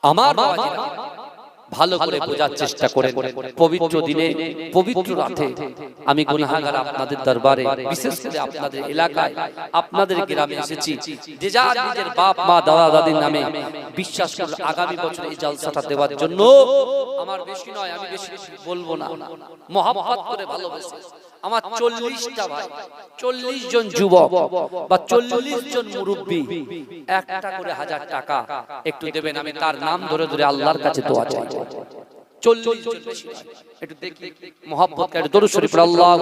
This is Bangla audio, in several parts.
আমার বাবাজিরা ভালো করে বোঝার চেষ্টা করেন। পবিত্র দিনে পবিত্র রাতে আমি গুনাহগার আপনাদের দরবারে, বিশেষ করে আপনাদের এলাকায়, আপনাদের গ্রামে এসেছি। যে যার নিজের বাপ মা দাদা দাদির নামে বিশ্বাস করে আগামী বছর এই জলসাটা দেওয়ার জন্য, আমার বেশি নয়, আমি বেশি বলবো না, মহব্বত করে ভালোবেসে আমার 40টা ভাই, 40 জন যুবক বা 40 জন মুরব্বী একটা করে 1000 টাকা একটু দেবেন। আমি তার নাম ধরে ধরে আল্লাহর কাছে দোয়া চাই। 40 জন বেশি নয়, একটু দেখি মহব্বত করে দরুদ শরীফ পড়ে আল্লাহ।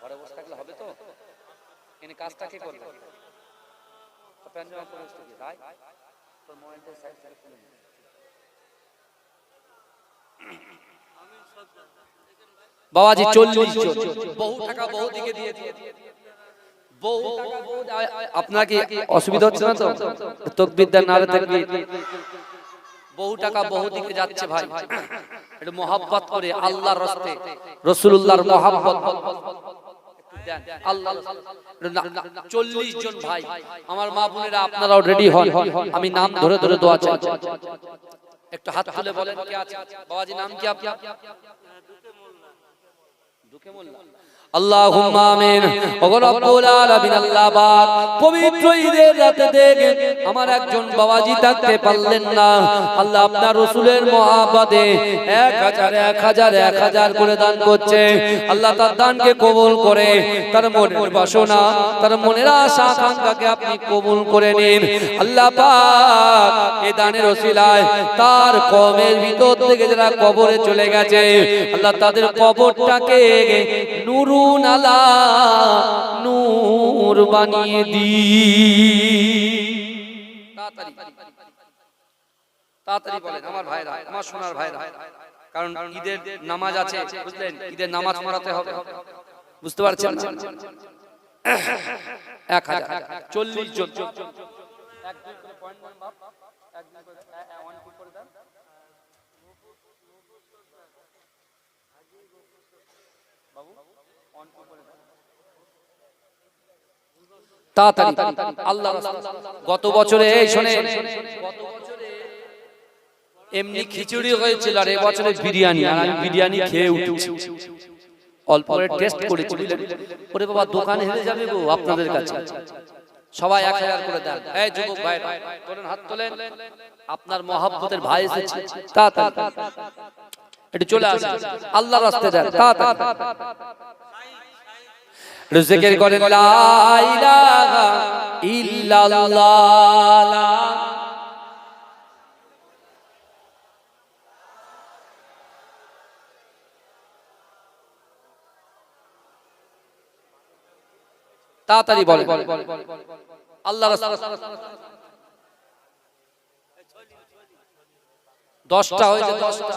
ঘরে বসে থাকলে হবে তো? এনে কাজটা কে করবে? প্যান্ডেল করে বসে কি ভাই? তোর মোবাইলটা সাইড করে ফেলে। বাবাজি 40 জন, বহু টাকা বহু দিকে দিয়ে দিয়ে বহু টাকা বহু। আপনার কি অসুবিধা হচ্ছে না তো? তাকবীর দেন, নারে তাকবীর। বহু টাকা বহু দিকে যাচ্ছে ভাই, একটু মহব্বত করে আল্লাহর রাস্তায়, রাসূলুল্লাহর মহব্বত দেন আল্লাহ। 40 জন ভাই, আমার মা বোনেরা আপনারাও রেডি হন, আমি নাম ধরে ধরে দোয়া চাই। একটু হাত তুলে বলেন কে আছে? বাবাজি নাম কি আপনার? আল্লাহুম্মা আমিন। ওগো রব্বুল আলামিন, আল্লাহ পাক পবিত্র ঈদের রাতে দেখে আমার একজন বাবাজি থাকতে পারলেন না। আল্লাহ আপনার রাসূলের মহব্বতে 1000 করে দান করছে। আল্লাহ তার দানকে কবুল করে, তার মনের বাসনা, তার মনের আশা আকাঙ্ক্ষাকে আপনি কবুল করে নিন আল্লাহ পাক। এই দানের ওসিলায় তার কওমের ভিতর থেকে যারা কবরে চলে গেছে, আল্লাহ তাদের কবরটাকে নূর আলা নূর বানিয়ে দি। তাড়াতাড়ি বলেন আমার ভাইরা, আমার সোনার ভাইরা, কারণ ঈদের নামাজ আছে, বুঝলেন? ঈদের নামাজ পড়াতে হবে, বুঝতে পারছেন? 1040 জন, 1-2 করে পয়েন্ট দেন বাপ, 1-2 করে 1-2 করে দেন। তাড়াতাড়ি আল্লাহ। গত বছরে এই শুনে, গত বছরে এমনি খিচুড়ি হয়েছিল, আর এই বছরে বিরিয়ানি। আর আমি বিরিয়ানি খেয়ে উঠেছি, অল্প করে টেস্ট করেছি। ওরে বাবা, দোকানে হেরে যাবে গো আপনাদের কাছে। সবাই 1000 করে দেন। এই যুবক ভাই তোলেন, হাত তোলেন, আপনার মহব্বতের ভাই এসেছে। তাড়াতাড়ি একটু চলে আসেন, আল্লাহর রাস্তায় যান তাড়াতাড়ি। জিকির করেন লা ইলাহা ইল্লাল্লাহ। তাড়াতাড়ি বলেন আল্লাহর রাস্তায়। 10টা হয়েছে, 10টা।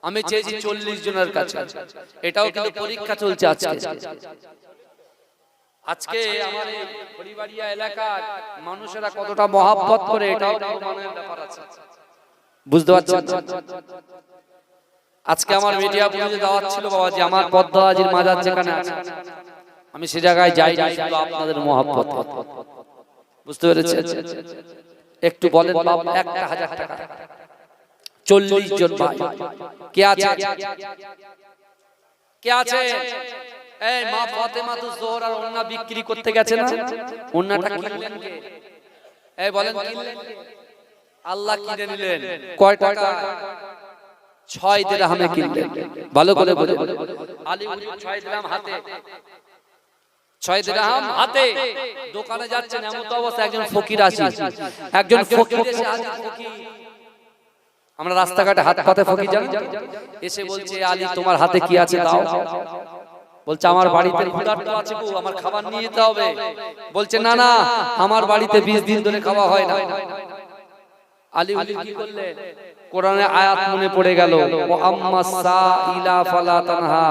আমি চেয়েছি 40 জনের কাছে। এটাও কিন্তু পরীক্ষা চলছে আজকে। আজকে আমার এই পরিবারিয়া এলাকার মানুষেরা কতটা মহব্বত করে, এটাও মানের ব্যাপার আছে, বুঝতে পারছেন? আজকে আমার মিডিয়া বুঝে দাওয়াত ছিল বাবাজি, আমার পদ্মাজির মাজার যেখানে আছে, আমি সে জায়গায় যাই না শুধু আপনাদের মহব্বত, বুঝতে পেরেছেন? একটু বলেন বাপ, 1000 টাকা 40 জন ভাই কে আছে? কে আছে? এই মা ফাতেমা তো জোহরার ওন্না বিক্রি করতে গেছে না? ওন্নাটা কিনলেন কে? এই বলেন কিনলেন কে? আল্লাহ কিনে নিলেন। কয় টাকা? 6 দিরহামে কিনলেন। ভালো করে বলে, আলী হুজুর 6 দিরহাম হাতে, 6 দিরহাম হাতে দোকানে যাচ্ছেন, এমন তো অবস্থা একজন ফকির আছে, একজন ফকির এসে হাজির। ফকির, আমরা রাস্তাঘাটে হাত পাতে ফকির জানেন, এসে বলছে আলী তোমার হাতে কি আছে দাও। বলছে আমার বাড়িতে ক্ষুধার্ত আছে গো, আমার খাবার নিয়ে যেতে হবে। বলছে না না, আমার বাড়িতে 20 দিন ধরে খাওয়া হয় না। আলী হুজুর কি করলেন? কোরআনে আয়াত মনে পড়ে গেল, ও আম্মা সাইলা ফালা তানহা,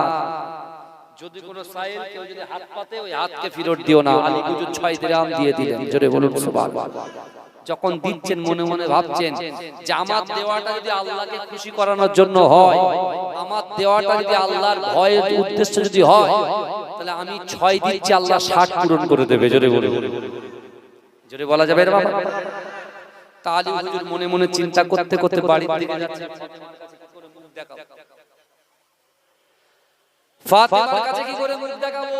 যদি কোনো সাইল কেউ যদি হাত পাতে ওই হাতকে ফেরত দিও না। আলী হুজুর 6 দিরহাম দিয়ে দিলেন। জোরে বলুন সুবহানাল্লাহ। যখন দিচ্ছেন মনে মনে ভাবছেন যে আমার দেওয়াটা যদি আল্লাহকে খুশি করানোর জন্য হয়, আমার দেওয়াটা যদি আল্লাহর ভয়ের উদ্দেশ্য যদি হয়, তাহলে আমি 6 দিচ্ছি, আল্লাহ 60 পূরণ করে দেবে। জোরে বলে, জোরে বলা যাবে রে বাবা? আলী হুজুর মনে মনে চিন্তা করতে করতে বাড়ির দিকে যাচ্ছে। ফাতেমার কাছে কি করে মুখ দেখাবো?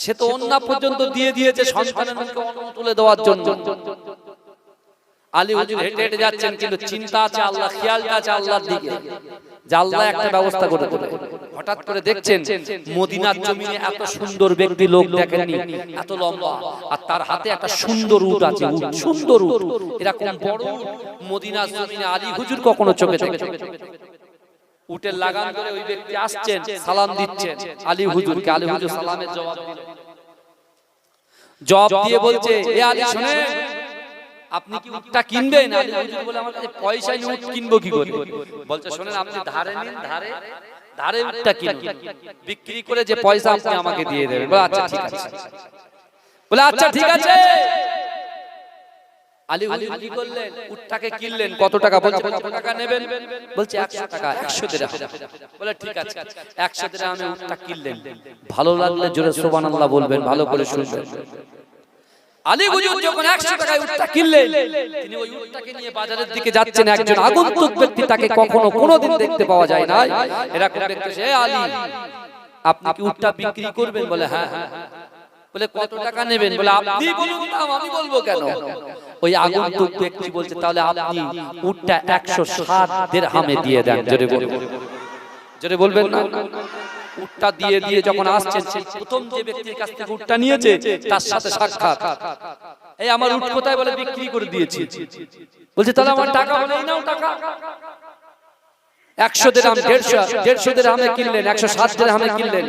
সে তো ওন্না পর্যন্ত দিয়ে দিয়েছে সন্তানের মুখে অন্ন তুলে দেওয়ার জন্য। আলী হুজুর হেঁটে হেঁটে যাচ্ছেন, কিন্তু চিন্তা আছে আল্লাহ, খেয়ালটা আছে আল্লাহর দিকে, যে আল্লাহ একটা ব্যবস্থা করে দেবে। হঠাৎ করে দেখছেন মদিনার জমিনে এত সুন্দর ব্যক্তি লোক দেখেননি, এত লম্বা, আর তার হাতে একটা সুন্দর উট আছে, সুন্দর উট, এরকম বড় মদিনার জমিনে আলী হুজুর কখনো চোখে দেখেন? উটের লাগাম ধরে ওই ব্যক্তি আসছেন, সালাম দিচ্ছেন আলী হুজুরকে। আলী হুজুর সালামের জবাব দিয়ে বলছে, এ আলী শুনে, আপনি কি উটটা কিনবেন? আলী হুজুর বলে, আমার কাছে পয়সা নেই, উট কিনবো কি করে? বলছে, শুনেন, আপনি ধারে নিন, ধারে উটটা কিনুন, বিক্রি করে যে পয়সা আপনি আমাকে দিয়ে দেবেন। বলে আচ্ছা ঠিক আছে। বলে আচ্ছা ঠিক আছে। আলী হুজুর কি করলেন? উটটাকে কিনলেন। কত টাকা? বলছে কত টাকা নেবেন? বলছে 100 টাকা, 100 দিরহাম। বলে ঠিক আছে, 100 দিরহামে উটটা কিনলেন। ভালো লাগলে জোরে সুবহানাল্লাহ বলবেন, ভালো করে শুনবেন। আলী হুজুর যখন 100 টাকায় উটটা কিনলেন, তিনি ওই উটটাকে নিয়ে বাজারের দিকে যাচ্ছেন। একজন আগন্তুক ব্যক্তি, তাকে কখনো কোনোদিন দেখতে পাওয়া যায় না, এরকম ব্যক্তি, এ আলী, আপনি কি উটটা বিক্রি করবেন? বলে হ্যাঁ। বলে কত টাকা নেবেন? বলে আপনি বলুন দাম, আমি বলবো কেন? ওই আগন্তুক ব্যক্তি বলছে, তাহলে আপনি উটটা 107 দিরহামে দিয়ে দেন। জোরে বলবেন না? উটটা দিয়ে যখন আসছেন, সেই প্রথম যে ব্যক্তির কাছ থেকে উটটা নিয়েছে তার সাথে সাক্ষাৎ। এই আমার উট কোথায়? বলে বিক্রি করে দিয়েছি। বলছে তাহলে আমার টাকা? বলে এই নাও টাকা। 100 দিরহাম, 150 দিরহামে কিনলেন, 107 দিরহামে কিনলেন,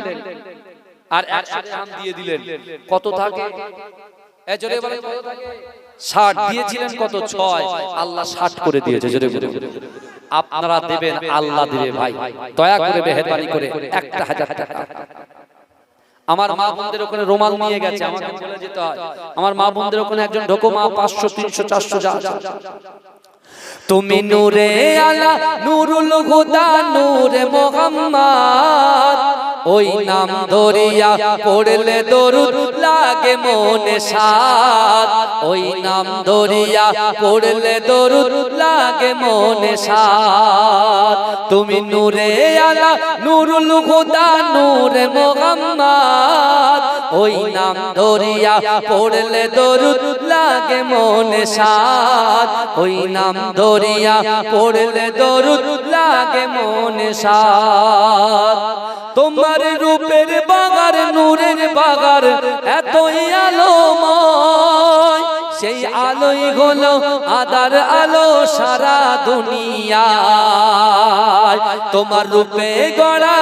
আর 100 দিরহাম দিয়ে দিলেন। কত থাকে? এই জোরে বলেন, কত থাকে? 60 দিয়েছিলেন কত? 6। আল্লাহ 60 করে দিয়েছে। জোরে বলেন, আপনারা দেবেন, আল্লাহ দিবে। ভাই দয়া করে মেহেরবানি করে 1000 টাকা। আমার মা বোনদের ওখানে রুমাল নিয়ে গেছে, আমাকে বলে যেতে হয়। আমার মা বোনদের ওখানে একজন ঢোকো মা, 500 300 400 যা। তুমি নূরে আলা, নুরুল হুদা, নূরে মুহাম্মদ, ওই নাম ধরিয়া পড়লে দরুদ লাগে মনে সাদ, ওই নাম ধরিয়া পড়লে দরুদ লাগে মনে সাদ। তুমি নূরে আলা, নুরুল হুদা, নূরে মুহাম্মদ, ওই নাম ধরিয়া পড়লে দরুদ লাগে মনে সাদ, ওই নাম ধরিয়া পড়লে দরুদ লাগে মনে সাদ। তোমার রূপের বাগার, নূরের বাগার এতই আলোময়, সেই আলোই হলো আদার আলো সারা দুনিয়ায়। তোমার রূপে গড়া,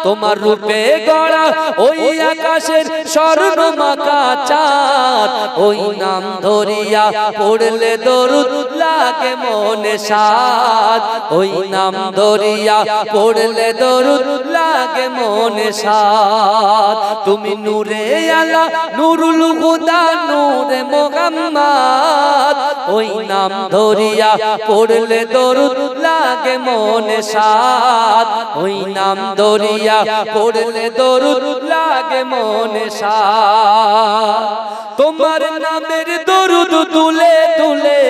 তোমার রূপে গড়া ওই আকাশের স্বর্ণ মাখা চাঁদ, ওই নাম ধরিয়া পড়লে দরুদ লাগে মনে সাদ, ওই নাম ধরিয়া পড়লে দরুদ লাগে মনে সাদ। তুমি নূরে আলা, নুরুল হুদা, নূরে মুহাম্মদ, ওই নাম ধরিয়া পড়লে দরুদ লাগে মনে সাদ, ওই নাম ধরিয়া পড়লে দরুদ লাগে মনে সাদ। তোমার নামের দরুদ তুলে তুলে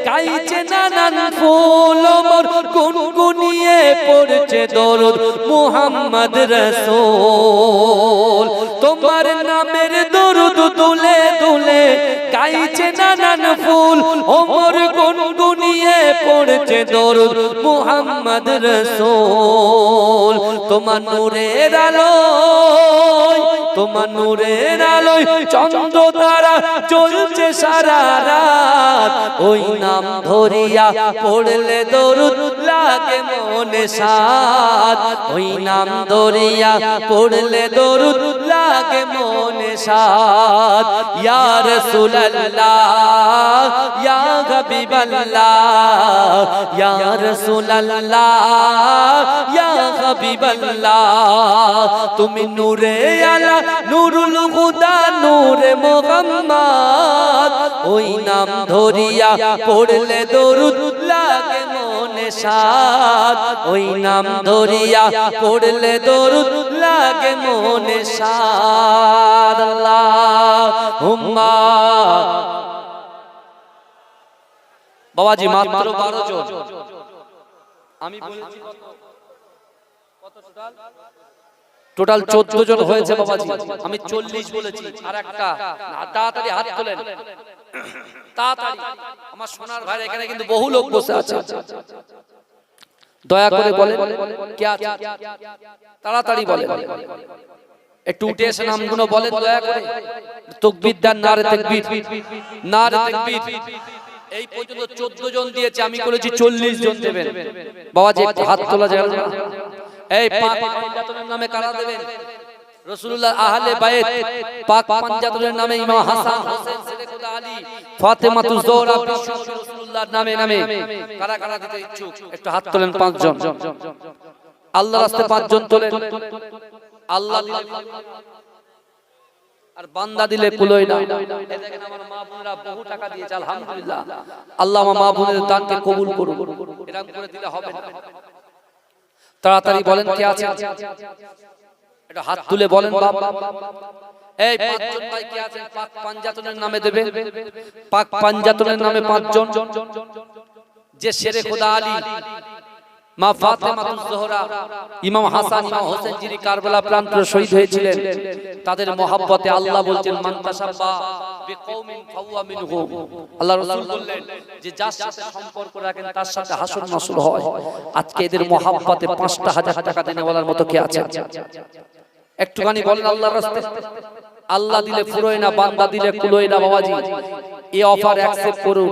গাইছে নানান ফুল, মোর গুনগুনিয়ে পড়ছে দরুদ মুহাম্মদ রাসূল। তোমার নামের দরুদ তুলে তুলে গাইছে নানান ফুল, মোর গুনগুনিয়ে পড়ছে দরুদ মুহাম্মদ রাসূল। তোমার নূরের আলোয়, তোমার নূরের আলোয় চন্দ্র তারা জ্বলছে সারা রাত, ওই নাম ধরিয়া পড়লে দরুদ লাগে মনে সাদ, ওই নাম ধরিয়া পড়লে দরুদ লাগে মনে সাদ। ইয়া রাসূলুল্লাহ, ইয়া হাবিবাল্লাহ, ইয়া রাসূলুল্লাহ, ইয়া হাবিবাল্লাহ। তুমি নূরে আলা, নুরুল হুদা, নূরে মুহাম্মদ, ওই নাম ধরিয়া পড়লে দরুদ লাগে মনে সাদ, ওই নাম ধরিয়া পড়লে দরুদ লাগে মনে সাদ। আল্লাহুম্মা বাবাজি মাত্র 12 জন। আমি বলেছি কত টোটাল 14 জন হয়েছে বাবাজি, আমি 40 বলেছি। আর একটা তাড়াতাড়ি হাত তোলেন, তাড়াতাড়ি। আমার সোনার ভাই এখানে কিন্তু বহু লোক বসে আছে, দয়া করে বলেন কে আছে, তাড়াতাড়ি বলেন, একটু উঠে এসে নামগুলো বলেন দয়া করে। তাকবীর দেন, নারে তাকবীর, নারে তাকবীর। এই পর্যন্ত 14 জন দিয়েছে, আমি বলেছি 40 জন দেবেন। বাবাজি একটু হাত তোলা যায় না? এই পাক পাঞ্জাতনের নামে কারা দেবেন? রাসূলুল্লাহ আহলে বাইত পাক পাঞ্জাতনের নামে ইমাম হাসান হোসেন শেরে খুদা আলী ফাতেমাতুজ জোহরা বিশ্ব রাসূলুল্লাহর নামে নামে কারা কারা দিতে ইচ্ছুক একটু হাত তোলেন। 5 জন। আল্লাহর রাস্তায় 5 জন তোলেন। আল্লাহ আর বান্দা দিলে কুলোয় না। এই দেখেন আমার মা বোনেরা বহু টাকা দিয়েছে, আলহামদুলিল্লাহ। আল্লাহ আমার মা বোনের দানকে কবুল করুন। এরকম করে দিলে হবে না। তাড়াতাড়ি বলেন কে আছে, এটা হাত তুলে বলেন বাবা। এই 5 জন ভাই কে আছেন পাক পাঞ্জাতনের নামে দেবে? পাক পাঞ্জাতনের নামে 5 জন। যে শেরে খোদা আলী, মা ফাতেমাতুজ জোহরা, ইমাম হাসান, ইমাম হোসেন যিনি কারবালা প্রান্তরে শহীদ হয়েছিলেন, তাদের মহব্বতে আল্লাহ বলছেন মান তাশাব্বা বিকওমিন ফাহুয়া মিনহুম। আল্লাহ রাসূল বললেন যে যার সাথে সম্পর্ক রাখেন তার সাথে হাসর নাসর হয়। আজকে এদের মহব্বতে 5,000 টাকা দেনেওয়ালার মতো কে আছে? একটুখানি বলেন আল্লাহর রাস্তায়। আল্লাহ দিলে ফুরোয় না, বান্দা দিলে কুলোয় না। বাবাজি এই অফার অ্যাকসেপ্ট করুন,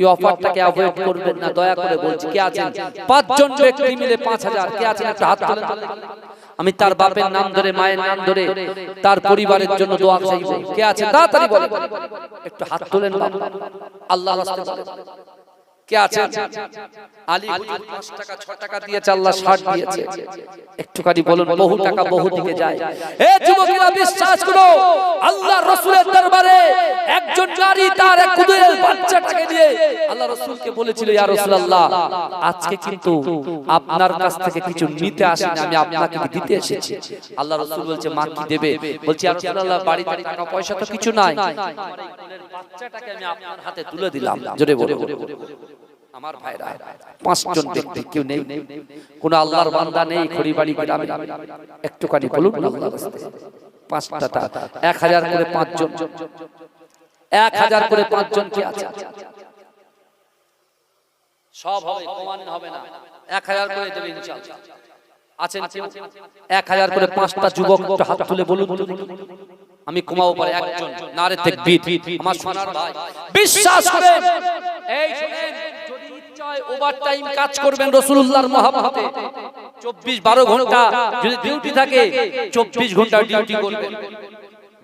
এই অফারটাকে অ্যাভয়েড করবেন না, দয়া করে বলছি। কে আছেন 5 জন ব্যক্তি মিলে 5,000? কে আছেন একটু হাত তোলেন। আমি তার বাপের নাম ধরে, মায়ের নাম ধরে, তার পরিবারের জন্য দোয়া চাইবো। কে আছেন তাড়াতাড়ি বলেন, একটু হাত তোলেন বাবা। আল্লাহর রাস্তায় বলেন কে আছে? আলী হুজুর 5 টাকা 6 টাকা দিয়েছে, আল্লাহ 60 দিয়েছে। একটুখানি বলুন, বহু টাকা বহু দিকে যায়। এ যুবকেরা বিশ্বাস করো, আল্লাহর রাসূলের দরবারে একজন নারী তার এক কুদুরের বাচ্চাটাকে দিয়ে আল্লাহ রাসূলকে বলেছিল, ইয়া রাসূলুল্লাহ আজকে কিন্তু আপনার কাছ থেকে কিছু নিতে আসিনি, আমি আপনাকে দিতে এসেছি। আল্লাহ রাসূল বলছে মা কি দেবে? বলছে ইয়া রাসূলুল্লাহ বাড়িতে টাকা পয়সা তো কিছু নাই, আমার এই কুদুরের বাচ্চাটাকে আমি আপনার হাতে তুলে দিলাম। জোরে বলো আমার ভাইরা। 5 জন ব্যক্তি কেউ নেই, কোন আল্লাহর বান্দা নেই খড়িবাড়ি গ্রামে? একটুখানি বলুন আল্লাহর রাস্তায়। 5টা 1000 করে 5 জন, 1000 করে 5 জন কি আছে? সব হবে, কমান হবে না। 1000 করে দেবে ইনশাআল্লাহ। আছেন কেউ? 1000 করে 5টা যুবক একটু হাত তুলে বলুন তো। আমি কমাবো পারে একজন। নারে তাকবীর। আমার সোনার ভাই বিশ্বাস করেন, এই শুনেন, যদি ইচ্ছা হয় ওভারটাইম কাজ করবেন রাসূলুল্লাহর মহব্বতে। 24-12 ঘন্টা যদি ডিউটি থাকে, 24 ঘন্টা ডিউটি করবেন।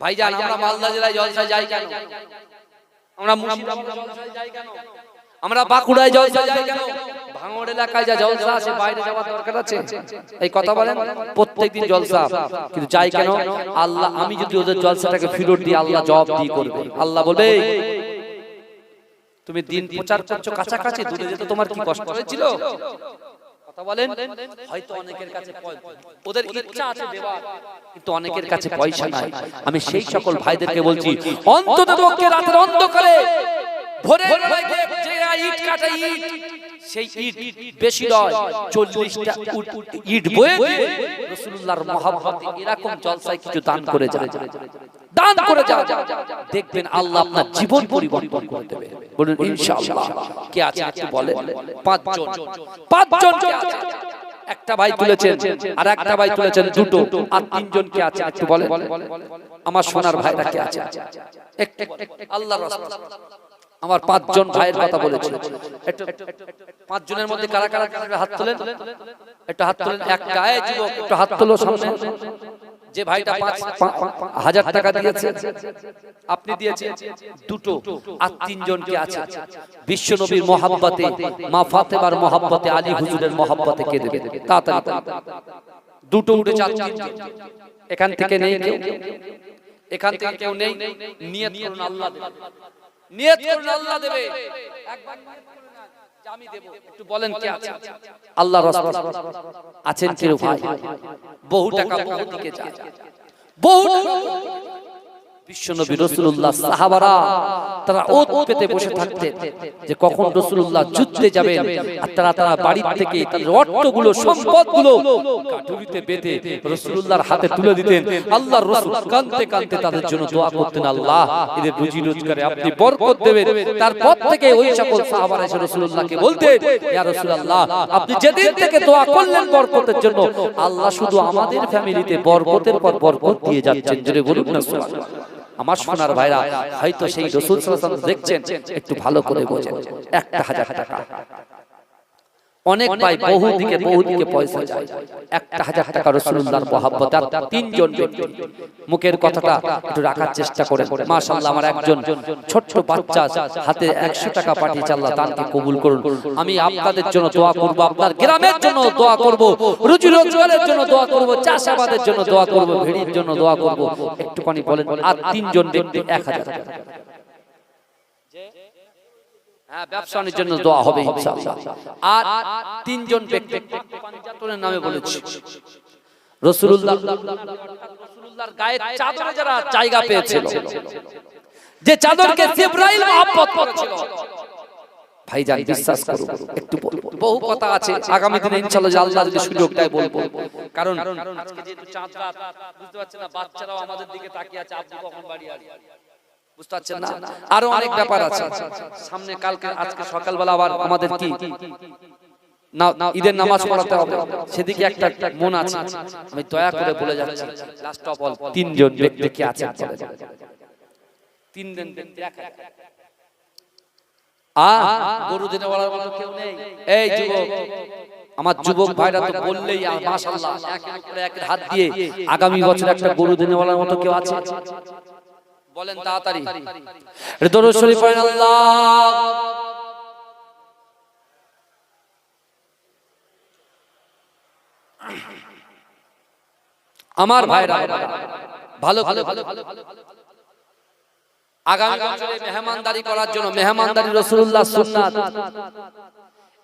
ভাইজান আমরা মালদা জেলায় জলসায় যাই কেন? আমরা মুর্শিদাবাদে জলসায় যাই কেন? আমরা বাঁকুড়ায় জলসায় যাই কেন? ভাঙড় এলাকায় যা জলসা আছে, বাইরে যাওয়ার দরকার আছে? এই কথা বলেন। প্রত্যেকদিন জলসা, কিন্তু যাই কেন? আল্লাহ, আমি যদি ওদের জলসাটাকে ফিরত দিই, আল্লাহ জবাব দিয়ে করবে। আল্লাহ বলবে তুমি দিন প্রচার করছো কাছাকাছি, দূরে যেতে তোমার কি কষ্ট হয়েছিল? কথা বলেন। হয়তো অনেকের কাছে ওদের ইচ্ছা আছে দেওয়ার, কিন্তু অনেকের কাছে পয়সা নাই। আমি সেই সকল ভাইদেরকে বলছি, অন্ততপক্ষে রাতের অন্ধকারে ভোরের বেলায় যে ইট কাটে, ইট সেই ইট বেশি নয়, 40টা ইট বয়ে রাসূলুল্লাহর মহব্বতে এরকম জলসায় কিছু দান করে যায়, দান করে যায়, দেখবেন আল্লাহ আপনার জীবন পরিবর্তন করে দেবে। বলুন ইনশাআল্লাহ। কে আছে একটু বলেন? 5 জন। 5 জন কে আছে? একটা ভাই তুলেছেন, আর একটা ভাই তুলেছেন 2টো, আর 3 জন কে আছে একটু বলেন। আমার সোনার ভাইরা কে আছে? আল্লাহর রাসূল আমার 5 জন ভাইয়ের কথা বলেছিল। একটু 5 জনের মধ্যে কারা কারা হাত তোলেন, একটু হাত তোলেন। এক গায়ে যুবক একটু হাত তোলো সামনে। যে ভাইটা 5,000 টাকা দিয়েছে, আপনি দিয়েছেন 2টো, আর 3 জন কে আছে? বিশ্ব নবীর মহব্বতে, মা ফাতেমার মহব্বতে, আলী হুজুরের মহব্বতে কে দেবে? তাড়াতাড়ি 2টো উঠে যাচ্ছে। এখান থেকে নেই কেউ, এখান থেকে কেউ নেই। নিয়ত করুন আল্লাহ দেবে, নিয়ত করুন আল্লাহ দেবে। একবার আমি দেব। একটু বলেন কে আছে? আল্লাহর রাসূল আছেন কেউ ভাই? বহু টাকা বহু দিকে যায়, বহু বিশ্বনবী রাসূলুল্লাহ সাহাবারা তারা ওত পেতে বসে থাকতেন যে কখন রাসূলুল্লাহ যুদ্ধে যাবেন, আর তারা বাড়ি থেকে তাদের অর্থগুলো সম্পদগুলো কাঠুরিতে বেঁধে রাসূলুল্লাহর হাতে তুলে দিতেন। আল্লাহর রাসূল কাঁদতে কাঁদতে তাদের জন্য দোয়া করতেন, আল্লাহ এদের রুজি রোজগারে আপনি বরকত দেবেন। তারপর থেকে ওই সকল সাহাবারা এসে রাসূলুল্লাহকে বলতেন, ইয়া রাসূলুল্লাহ আপনি যেদিন থেকে দোয়া করলেন বরকতের জন্য, আল্লাহ শুধু আমাদের ফ্যামিলিতে বরকতের পর বরকত দিয়ে যাচ্ছেন। জোরে বলুন না সুবহানাল্লাহ। আমার সোনার ভাইরা, হয়তো সেই রাসূল সাল্লাল্লাহু আলাইহি ওয়াসাল্লাম দেখছেন, একটু ভালো করে বোঝেন। 1000 টাকা অনেক ভাই বহু দিকে পয়সা যায়। 1000 টাকা রাসূলুল্লাহর মহব্বত। আর তিনজন ব্যক্তি মুখের কথাটা একটু রাখার চেষ্টা করেন। মাশাআল্লাহ, আমার একজন ছোট্ট বাচ্চা হাতে 100 টাকা পাঠিয়েছে, আল্লাহ তাকে কবুল করুন। আমি আপনাদের জন্য দোয়া করব, আপনার গ্রামের জন্য দোয়া করব, রুজি রোজগারের জন্য দোয়া করব, চাষাবাদের জন্য দোয়া করব, ভেড়ির জন্য দোয়া করব। একটুখানি বলেন। আর তিনজন ব্যক্তি 1000 টাকা। হ্যাঁ, ব্যবসা বাণিজ্যের জন্য দোয়া হবে ইনশাআল্লাহ। আর তিনজন ব্যক্তি পাঞ্জাতনের নামে বলেছি, রাসূলুল্লাহর গায়ে চাদরে যারা জায়গা পেয়েছিল, যে চাদরকে জিবরাইল মহব্বত করেছিল, ভাইজান বিশ্বাস করুন, একটু বহু কথা আছে আগামী দিনে ইনশাআল্লাহ আল্লাহ যদি সুযোগ দেয় বলবো। কারণ আজকে যেহেতু চাঁদ রাত, বুঝতে পারছেন না, বাচ্চারাও আমাদের দিকে তাকিয়ে আছে, আপনি কখন বাড়ি আসবেন, বুঝতে পারছেন না। আরো অনেক ব্যাপার আছে সামনে। কালকে আজকে সকালবেলা আবার আমাদের কি ঈদের নামাজ পড়াতে হবে, সেদিকে একটা মন আছে। আমি দয়া করে বলে যাচ্ছি, লাস্ট অফ অল তিনজন ব্যক্তি কি আছে, তিনজন ব্যক্তি গরু দিনে বলার মতো কেউ নেই। এই যুবক, আমার যুবক ভাইরা তো বললেই মাশাআল্লাহ, একের উপরে এক হাত দিয়ে আগামী বছর একটা গরু দিনে বলার মতো কেউ আছে? বলেন তাড়াতাড়ি। দরুদ শরীফ পড়েন। আল্লাহ আমার ভাইরা ভালো ভালো আগামী বছরে মেহমানদারি করার জন্য, মেহমানদারি রাসূলুল্লাহর সুন্নাত।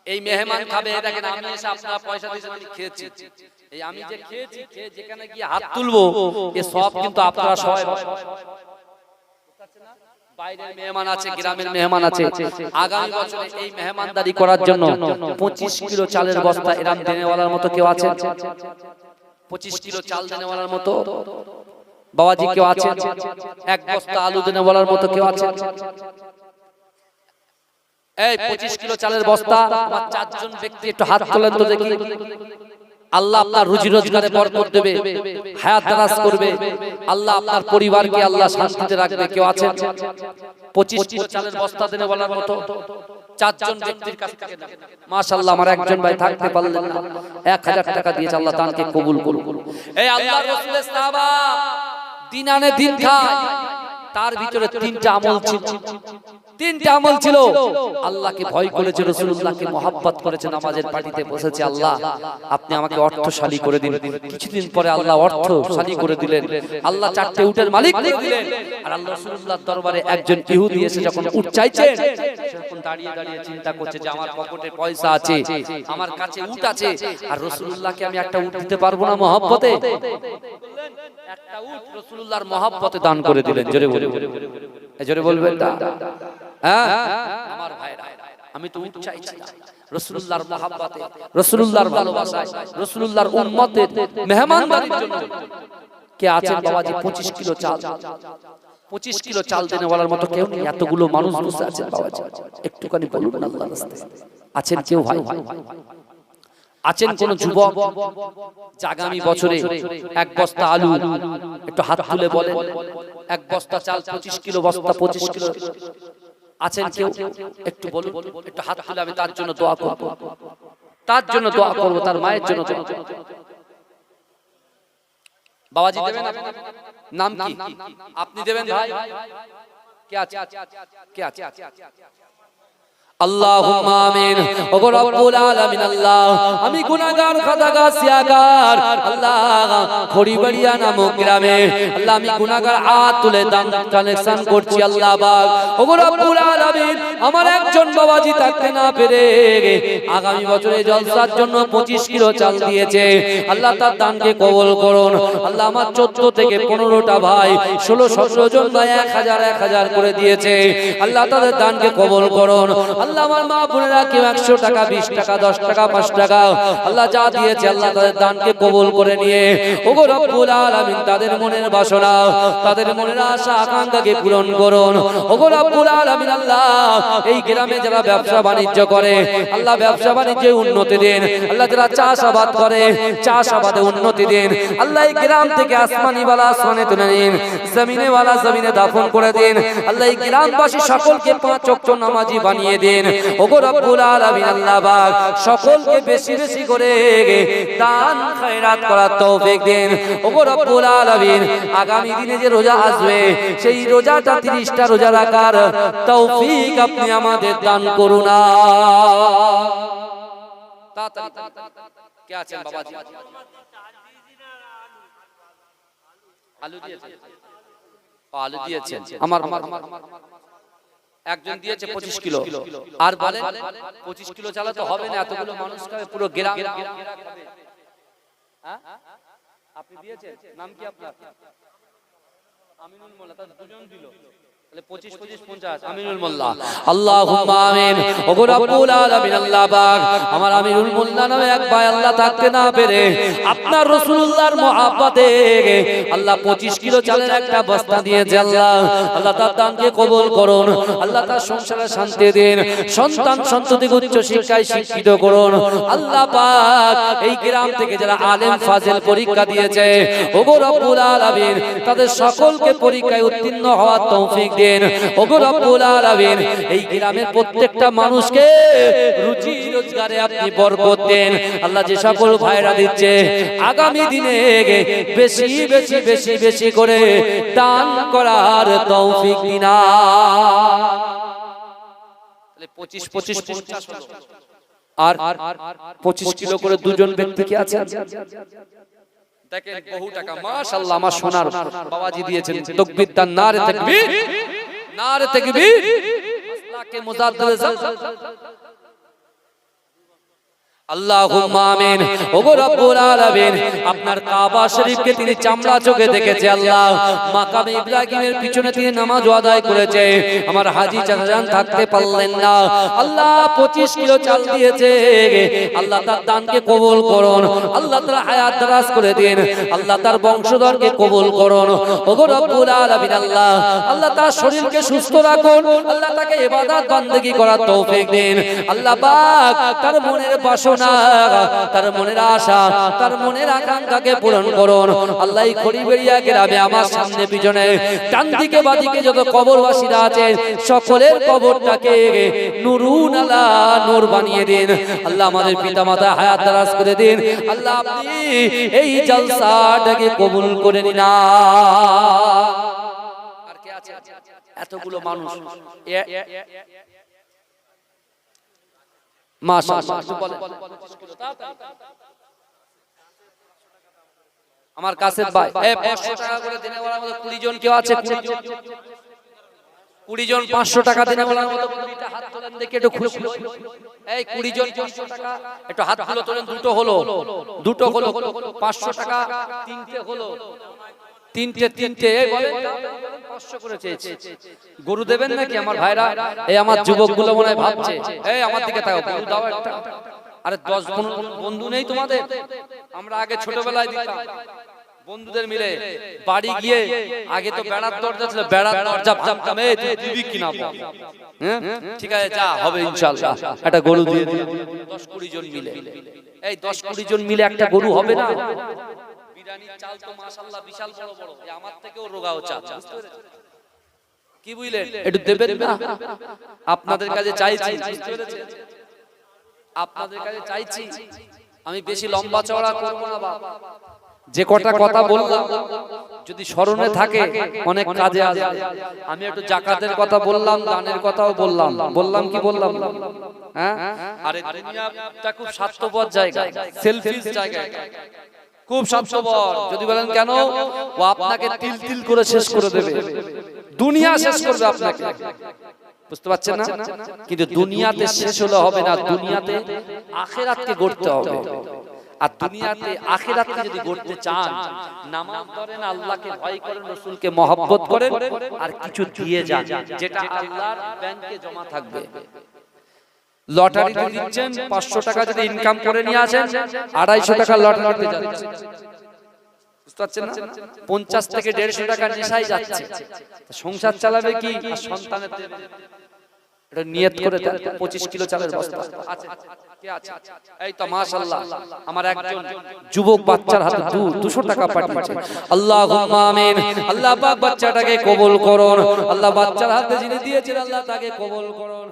এই মেহমান খাবে, দেখেন আমি এসে আপনারা পয়সা দিয়েছেন, আমি খেয়েছি, এই আমি যে খেয়েছি, খেয়ে যেখানে গিয়ে হাত তুলবো, এ সব কিন্তু আপনারা সবাই, বাইরের মেহমান আছে, গ্রামের মেহমান আছে। আগামী বছরে এই মেহমানদারি করার জন্য 25 কিলো চালের বস্তা এরাম দেনেওয়ালার মতো কেউ আছে? 25 কিলো চাল দেনেওয়ালার মতো বাবাজি কেউ আছে? এক বস্তা আলু দেনেওয়ালার মতো কেউ আছে? এই 25 কিলো চালের বস্তা আমার 4 জন ব্যক্তি একটু হাত তোলেন তো দেখি। আল্লাহ আপনার রুজি রোজগারে বরকত দেবে, হায়াত দারাজ করবে, আল্লাহ আপনার পরিবারকে আল্লাহ শান্তিতে রাখবে। কেউ আছেন 25 কিলো চালের বস্তা দেনে বলার মতো? 4 জন ব্যক্তির কাছ থেকে মাশাআল্লাহ, আমার একজন ভাই থাকতে পারলেন না, 1000 টাকা দিয়েছে, আল্লাহ তাকে কবুল করুন। এই আল্লাহর রাসূলের সাহাবা দিন আনে দিন খায়, তার ভিতরে 3টা আমল ছিল। 3টা আমল ছিল। আল্লাহকে ভয় করেছে, রাসূলুল্লাহকে মহব্বত করেছে, নামাজের পাটিতে বসেছে, আল্লাহ আপনি আমাকে অর্থশালী করে দিন। কিছুদিন পরে আল্লাহ অর্থশালী করে দিলেন, আল্লাহ 4টে উটের মালিক করে দিলেন। আর আল্লাহ রাসূলুল্লাহর দরবারে একজন ইহুদি এসে যখন উট চাইছেন, তখন দাঁড়িয়ে দাঁড়িয়ে চিন্তা করছে যে আমার পকেটে পয়সা আছে, আমার কাছে উট আছে, আর রাসূলুল্লাহকে আমি একটা উট দিতে পারবো না মহব্বতে? একটা উট রাসূলুল্লাহর মহব্বতে দান করে দিলেন। জোরে বলবেন, জোরে বলবেন না? হ্যাঁ আমার ভাইরা, আমি তো উট চাইছি না, রাসূলুল্লাহর মহব্বতে, রাসূলুল্লাহর ভালোবাসায়, রাসূলুল্লাহর উম্মতের মেহমানদারির জন্য কে আছেন বাবাজি? 25 কিলো চাল, 25 কিলো চাল দেনে বলার মতো কেউ নেই। এতগুলো মানুষ বসে আছেন বাবাজি, একটুখানি বলুন আল্লাহর রাস্তায় আছেন কেউ? ভাই আছেন কোন যুবক আগামী বছরে এক বস্তা আলু, একটু হাত তুলে বলেন। এক বস্তা চাল 25 কিলো বস্তা, 25 কিলো আছেন কেউ? একটু বলুন, একটু হাত তুলে আমি তার জন্য দোয়া করব, তার জন্য দোয়া করব, তার মায়ের জন্য দোয়া করব। বাবাজি দেবেন? নাম কি? আপনি দেবেন ভাই? কে আছে? কে আছে? আল্লাহুম্মা আমিন। ওগো রব্বুল আলামিন আল্লাহ, আমি গুনাহগার খাতাগার সিয়াগার আল্লাহ, খড়িবাড়িয়া নামক গ্রামে আল্লাহ আমি গুনাহগার হাত তুলে দান কালেকশন করছি আল্লাহ পাক। ওগো রব্বুল আলামিন, আমার একজন বাবাজি থাকতে না পেরে আগামী বছরে জলসার জন্য 25 কিলো চাল দিয়েছে আল্লাহ, তার দানকে কবুল করুন আল্লাহ। আমার 14 থেকে 15টা ভাই 16-17 জন ভাই 1000 করে দিয়েছে আল্লাহ, তাদের দানকে কবুল করুন আল্লাহ। আমার মা বোনেরা কেউ 100 টাকা 20 টাকা 10 টাকা 5 টাকা আল্লাহ যা দিয়েছে আল্লাহ, তাদের দানকে কবুল করে নিয়ে ওগো রব্বুল আলামিন তাদের মনের বাসনা, তাদের মনের আশা আকাঙ্ক্ষাকে পূরণ করুন ওগো রব্বুল আলামিন আল্লাহ। এই গ্রামে যারা ব্যবসা বাণিজ্য করে আল্লাহ, ব্যবসা বাণিজ্যে উন্নতি দিন আল্লাহ। যারা চাষাবাদ করে চাষাবাদে উন্নতি দিন আল্লাহ। এই গ্রাম থেকে আসমানি ওয়ালা আসমানে তুলে নিন, জমিনে ওয়ালা জমিনে দাফন করে দিন আল্লাহ। এই গ্রামবাসী সকলকে 5 ওয়াক্ত নামাজি বানিয়ে দিন ওগো রব্বুল আলামিন আল্লাহ পাক। সকলকে বেশি বেশি করে দান খয়রাত করার তৌফিক দিন ওগো রব্বুল আলামিন। আগামী দিনে যে রোজা আসবে সেই রোজাটা 30টা রোজা রাখার তৌফিক আপনি আমাদের দান করুন। কে আছেন বাবাজি? আলু দিয়েছেন, আলু দিয়েছেন। আমার একজন দিয়েছে 25 কিলো। আর বলেন 25 কিলো চালা তো হবে না, এতগুলো মানুষ খাবে, পুরো গ্রাম খাবে। হ্যাঁ আপনি দিয়েছেন? নাম কি আপনার? আমিনুল মোল্লা। তার দুজন দিল, তাহলে 25 25 50 আমিনুল মোল্লা। আল্লাহুম্মা আমিন। ওগো রব্বুল আলামিন আল্লাহ পাক, আমার আমিনুল মোল্লা নামে এক ভাই আল্লাহ থাকতে না পেরে আপনার রাসূলুল্লাহর মহব্বতে আল্লাহ 25 কিলো চালের একটা বস্তা দিয়েছে আল্লাহ। আল্লাহ তার দানকে কবুল করুন আল্লাহ। তার সংসারে শান্তি দিন, সন্তান সন্ততিকে উচ্চ শিক্ষায় শিক্ষিত করুন আল্লাহ পাক। এই গ্রাম থেকে যারা আলেম ফাজিল পরীক্ষা দিয়েছে ওগো রব্বুল আলামিন, তাদের সকলকে পরীক্ষায় উত্তীর্ণ হওয়ার তৌফিক দিন ওগো রব্বুল আলামিন। এই গ্রামের প্রত্যেকটা মানুষকে রুজি রোজগারে আপনি বরকত দেন আল্লাহ। যে সকল ভাইরা দিচ্ছে আগামী দিনে বেশি বেশি বেশি বেশি করে দান করার তৌফিক দিন। তাহলে 25 25 50 আর 25 কিলো করে দুজন ব্যক্তি কি আছে? দেখেন বহু টাকা মাশাআল্লাহ। আমার সোনার বাবাজি দিয়েছেন। তাকবীর দান, নারে তাকবীর, নারে তাকবীর। আসলাকে মুজাদ্দিদ আল্লাহুম্মা আমিন। ওগো রব্বুল আলামিন, আপনার কাবা শরীফকে তিনি চামড়া চোখে দেখেছে আল্লাহ। মাকামে ইব্রাহিমের পিছনে তিনি নামাজ আদায় করেছে। আমার হাজী চাচাজান থাকতে পারলেন না আল্লাহ, 25 কিলো চাল দিয়েছে আল্লাহ। তার দানকে কবুল করুন আল্লাহ। তার হায়াত দারাজ করে দিন আল্লাহ। তার বংশধরকে কবুল করুন ওগো রব্বুল আলামিন আল্লাহ। আল্লাহ তার শরীরকে সুস্থ রাখুন আল্লাহ। তাকে ইবাদত বান্দেগী করার তৌফিক দিন আল্লাহ পাক। তার মনের বাসনা, তার মনের আশা, তার মনের আকাঙ্ক্ষাকে পূরণ করুন আল্লাহ। এই খড়িবেড়িয়া গ্রামে আমার সামনে পিছনে ডান দিকে বাদিকে যত কবরবাসীরা আছে সকলের কবরটাকে নূরুন আলা নূর বানিয়ে দিন আল্লাহ। আমাদের পিতামাতা হায়াত দারাজ করে দিন আল্লাহ। আপনি এই জলসাটাকে কবুল করে নিন। আর কে আছে? এতগুলো মানুষ আমার কাছে ভাই 500 টাকা করে দিনে বলার মতো 20 জন কেউ আছে? 20 জন 500 টাকা দিনে বলার মতো 20টা হাত তোলেন দেখি একটু খুশি। এই 20 জন 500 টাকা একটু হাতগুলো তোলেন। দুটো হলো 500 টাকা, তিনটে হলো, তিনটে এই বলেন 500 করে চেয়েছে। গরু দেবেন নাকি আমার ভাইরা? এই আমার যুবকগুলো মনে হয় ভাবছে, এই আমার দিকে তাকাও, গরু দাও একটা। আরে 10 বন্ধু নেই তোমাদের? আমরা আগে ছোটবেলায় দিতাম বন্ধুদের মিলে বাড়ি গিয়ে। আগে তো বেড়ার দরজা ছিল, বেড়ার দরজা ভাঙতাম, এই তুই দিবি কিনা বল। হ্যাঁ ঠিক আছে, যা হবে ইনশাআল্লাহ একটা গরু দিয়ে দিই। 10-20 জন মিলে, এই 10-20 জন মিলে একটা গরু হবে না? বিরিয়ানির চাল তো মাশাআল্লাহ বিশাল বড় বড়, আমার থেকেও রোগাও চাল। বুঝতে পেরেছেন কি বুঝলেন? একটু দেবেন না? আপনাদের কাছে চাইছি, বুঝতে পেরেছেন? আপনাদের কাছে চাইছি। আমি বেশি লম্বা চওড়া করব না বাবা। যে কটা কথা বললাম যদি স্মরণে থাকে অনেক কাজে আসবে। আমি একটু যাকাতের কথা বললাম, দানের কথাও বললাম কি বললাম না? হ্যাঁ, আরে দুনিয়াটা খুব স্বার্থপর জায়গা, সেলফিশ জায়গা, খুব স্বার্থপর। যদি বলেন কেন, ও আপনাকে তিল তিল করে শেষ করে দেবে, দুনিয়া শেষ করবে আপনাকে, বুঝতে পারছেন না? কিন্তু দুনিয়াতে শেষ হলে হবে না, দুনিয়াতে আখিরাতকে গড়তে হবে। আর দুনিয়াতে আখিরাতকে যদি গড়তে চান, নামাজ পড়েন, আল্লাহকে ভয় করেন, রাসূলকে মহব্বত করেন, আর কিছু দিয়ে যান যেটা আল্লাহর ব্যাংকে জমা থাকবে। লটারি দিচ্ছেন, 500 টাকা যদি ইনকাম করে নিয়ে আসেন, 250 টাকা লটারিতে যাচ্ছে, বুঝতে পারছেন না? 50 থেকে 150 টাকা নেশায় যাচ্ছে। সংসার চালাবে কি, আর সন্তানের দেবে? এটা নিয়ত করে দেন। 25 কিলো চালের বস্তা আছে, কে আছে? এই তো মাশাআল্লাহ, আমার একজন যুবক বাচ্চার হাতে 200 টাকা পাঠিয়েছে। আল্লাহুম্মা আমিন। আল্লাহ পাক বাচ্চাটাকে কবুল করুন, আল্লাহ বাচ্চার হাতে যিনি দিয়েছেন আল্লাহ তাকে কবুল করুন।